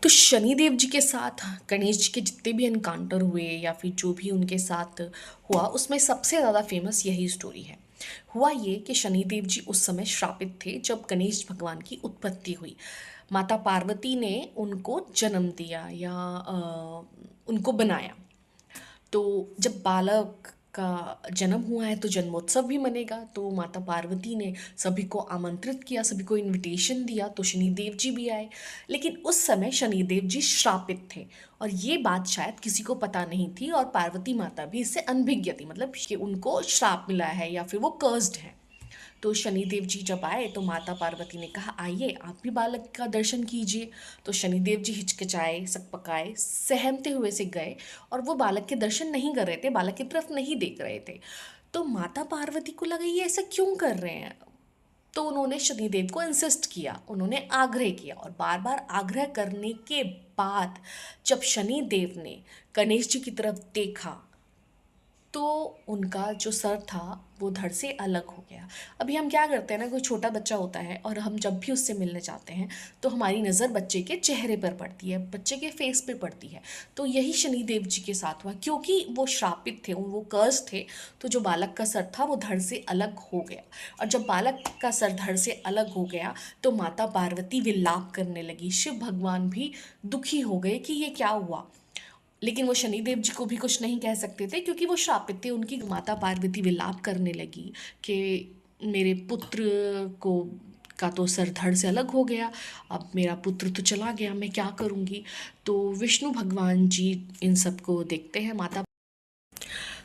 तो शनिदेव जी के साथ गणेश जी के जितने भी एनकाउंटर हुए या फिर जो भी उनके साथ हुआ उसमें सबसे ज़्यादा फेमस यही स्टोरी है। हुआ ये कि शनिदेव जी उस समय श्रापित थे जब गणेश भगवान की उत्पत्ति हुई। माता पार्वती ने उनको जन्म दिया या उनको बनाया। तो जब बालक का जन्म हुआ है तो जन्मोत्सव भी मनेगा, तो माता पार्वती ने सभी को आमंत्रित किया, सभी को इनविटेशन दिया, तो शनिदेव जी भी आए। लेकिन उस समय शनिदेव जी श्रापित थे और ये बात शायद किसी को पता नहीं थी और पार्वती माता भी इससे अनभिज्ञ थी, मतलब कि उनको श्राप मिला है या फिर वो कर्स्ड है। तो शनिदेव जी जब आए तो माता पार्वती ने कहा आइए आप भी बालक का दर्शन कीजिए। तो शनिदेव जी हिचकिचाए, सकपकाए, सहमते हुए से गए और वो बालक के दर्शन नहीं कर रहे थे, बालक की तरफ नहीं देख रहे थे। तो माता पार्वती को लगा ये ऐसा क्यों कर रहे हैं। तो उन्होंने शनिदेव को इंसिस्ट किया, उन्होंने आग्रह किया और बार बार आग्रह करने के बाद जब शनिदेव ने गणेश जी की तरफ देखा तो उनका जो सर था वो धड़ से अलग हो गया। अभी हम क्या करते हैं ना, कोई छोटा बच्चा होता है और हम जब भी उससे मिलने जाते हैं तो हमारी नज़र बच्चे के चेहरे पर पड़ती है, बच्चे के फेस पे पड़ती है। तो यही शनिदेव जी के साथ हुआ, क्योंकि वो श्रापित थे, वो कर्स थे। तो जो बालक का सर था वो धड़ से अलग हो गया और जब बालक का सर धड़ से अलग हो गया तो माता पार्वती विलाप करने लगी। शिव भगवान भी दुखी हो गए कि ये क्या हुआ, लेकिन वो शनिदेव जी को भी कुछ नहीं कह सकते थे क्योंकि वो श्रापित थे। उनकी माता पार्वती विलाप करने लगी कि मेरे पुत्र को का तो सर धड़ से अलग हो गया, अब मेरा पुत्र तो चला गया, मैं क्या करूँगी। तो विष्णु भगवान जी इन सब को देखते हैं, माता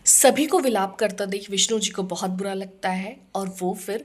सभी को विलाप करता देख विष्णु जी को बहुत बुरा लगता है और वो फिर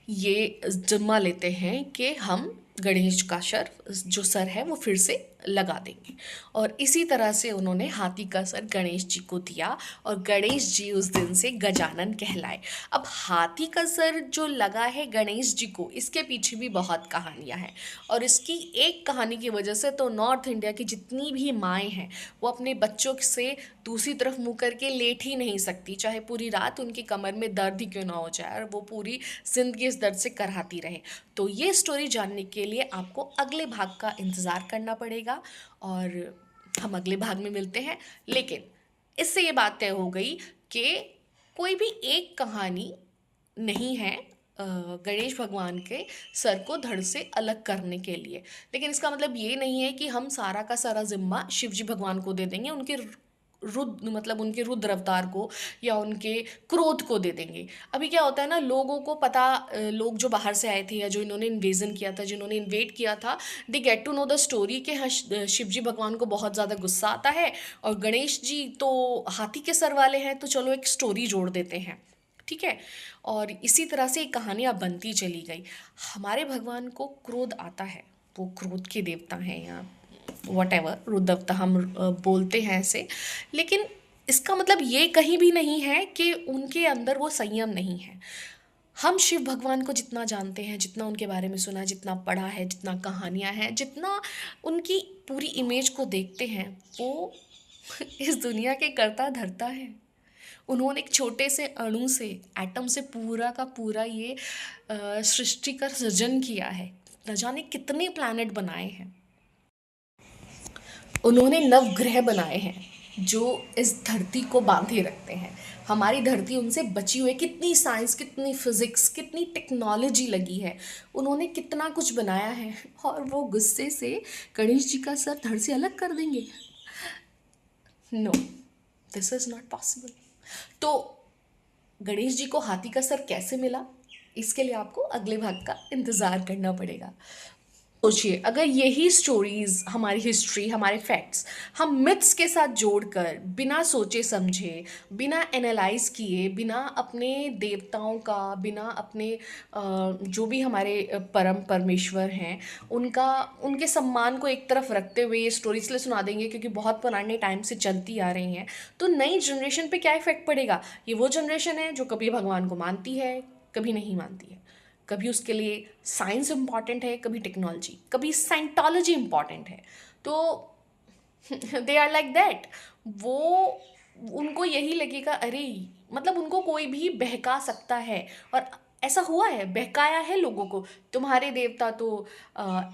ये जिम्मा लेते हैं कि हम गणेश का सर है वो फिर से लगा देंगे। और इसी तरह से उन्होंने हाथी का सर गणेश जी को दिया और गणेश जी उस दिन से गजानन कहलाए। अब हाथी का सर जो लगा है गणेश जी को, इसके पीछे भी बहुत कहानियां हैं और इसकी एक कहानी की वजह से तो नॉर्थ इंडिया की जितनी भी माएँ हैं वो अपने बच्चों से दूसरी तरफ मुँह करके लेट ही नहीं सकती, चाहे पूरी रात उनकी कमर में दर्द ही क्यों ना हो जाए और वो पूरी ज़िंदगी इस दर्द से कराती रहे। तो ये स्टोरी जानने के लिए आपको अगले भाग का इंतज़ार करना पड़ेगा और हम अगले भाग में मिलते हैं। लेकिन इससे ये बात तय हो गई कि कोई भी एक कहानी नहीं है गणेश भगवान के सर को धड़ से अलग करने के लिए। लेकिन इसका मतलब ये नहीं है कि हम सारा का सारा जिम्मा शिव जी भगवान को दे देंगे, उनके रुद्र मतलब उनके रुद्र अवतार को या उनके क्रोध को दे देंगे। अभी क्या होता है ना, लोगों को पता लोग जो बाहर से आए थे या जो इन्होंने इन्वेजन किया था, जिन्होंने इन्वेट किया था, they get to know the story कि हाँ शिव जी भगवान को बहुत ज़्यादा गुस्सा आता है और गणेश जी तो हाथी के सर वाले हैं, तो चलो एक स्टोरी जोड़ देते हैं, ठीक है। और इसी तरह से एक कहानियाँ बनती चली गई। हमारे भगवान को क्रोध आता है, वो क्रोध के देवता हैं या वट एवर रुद्रवता हम बोलते हैं ऐसे। लेकिन इसका मतलब ये कहीं भी नहीं है कि उनके अंदर वो संयम नहीं है। हम शिव भगवान को जितना जानते हैं, जितना उनके बारे में सुना है, जितना पढ़ा है, जितना कहानियाँ हैं, जितना उनकी पूरी इमेज को देखते हैं, वो इस दुनिया के करता धरता है। उन्होंने एक छोटे से अणु से, एटम से पूरा का पूरा ये सृष्टि का सृजन किया है। न जाने कितने प्लैनेट बनाए हैं। उन्होंने नवग्रह बनाए हैं जो इस धरती को बांधे रखते हैं। हमारी धरती उनसे बची हुई है। कितनी साइंस, कितनी फिजिक्स, कितनी टेक्नोलॉजी लगी है, उन्होंने कितना कुछ बनाया है और वो गुस्से से गणेश जी का सर धड़ से अलग कर देंगे। No, this is not possible. तो गणेश जी को हाथी का सर कैसे मिला, इसके लिए आपको अगले भाग का इंतज़ार करना पड़ेगा। सोचिए, अगर यही स्टोरीज, हमारी हिस्ट्री, हमारे फैक्ट्स हम मिथ्स के साथ जोड़कर बिना सोचे समझे, बिना एनालाइज किए, बिना अपने देवताओं का, बिना अपने जो भी हमारे परम परमेश्वर हैं उनका, उनके सम्मान को एक तरफ रखते हुए ये स्टोरी इसलिए सुना देंगे क्योंकि बहुत पुराने टाइम से चलती आ रही हैं, तो नई जनरेशन पे क्या इफेक्ट पड़ेगा। ये वो जनरेशन है जो कभी भगवान को मानती है, कभी नहीं मानती है। कभी उसके लिए साइंस इम्पॉर्टेंट है, कभी टेक्नोलॉजी, कभी साइंटोलॉजी इम्पॉर्टेंट है। तो दे आर लाइक दैट। वो उनको यही लगेगा, अरे मतलब उनको कोई भी बहका सकता है और ऐसा हुआ है, बहकाया है लोगों को, तुम्हारे देवता तो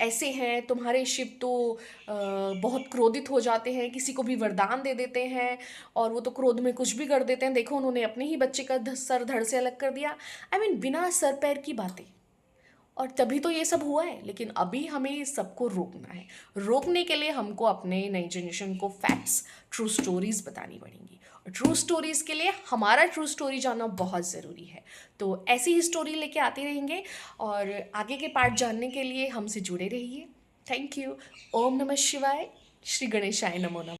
ऐसे हैं, तुम्हारे शिव तो बहुत क्रोधित हो जाते हैं, किसी को भी वरदान दे देते हैं और वो तो क्रोध में कुछ भी कर देते हैं, देखो उन्होंने अपने ही बच्चे का सर धड़ से अलग कर दिया। आई मीन बिना सर पैर की बातें। और तभी तो ये सब हुआ है, लेकिन अभी हमें इस सबको रोकना है। रोकने के लिए हमको अपने नई जनरेशन को फैक्ट्स, ट्रू स्टोरीज बतानी पड़ेंगी, और ट्रू स्टोरीज के लिए हमारा ट्रू स्टोरी जानना बहुत ज़रूरी है। तो ऐसी ही स्टोरी लेके आते रहेंगे, और आगे के पार्ट जानने के लिए हमसे जुड़े रहिए। Thank you. ओम नमः शिवाय। श्री गणेशाय नमो नमः।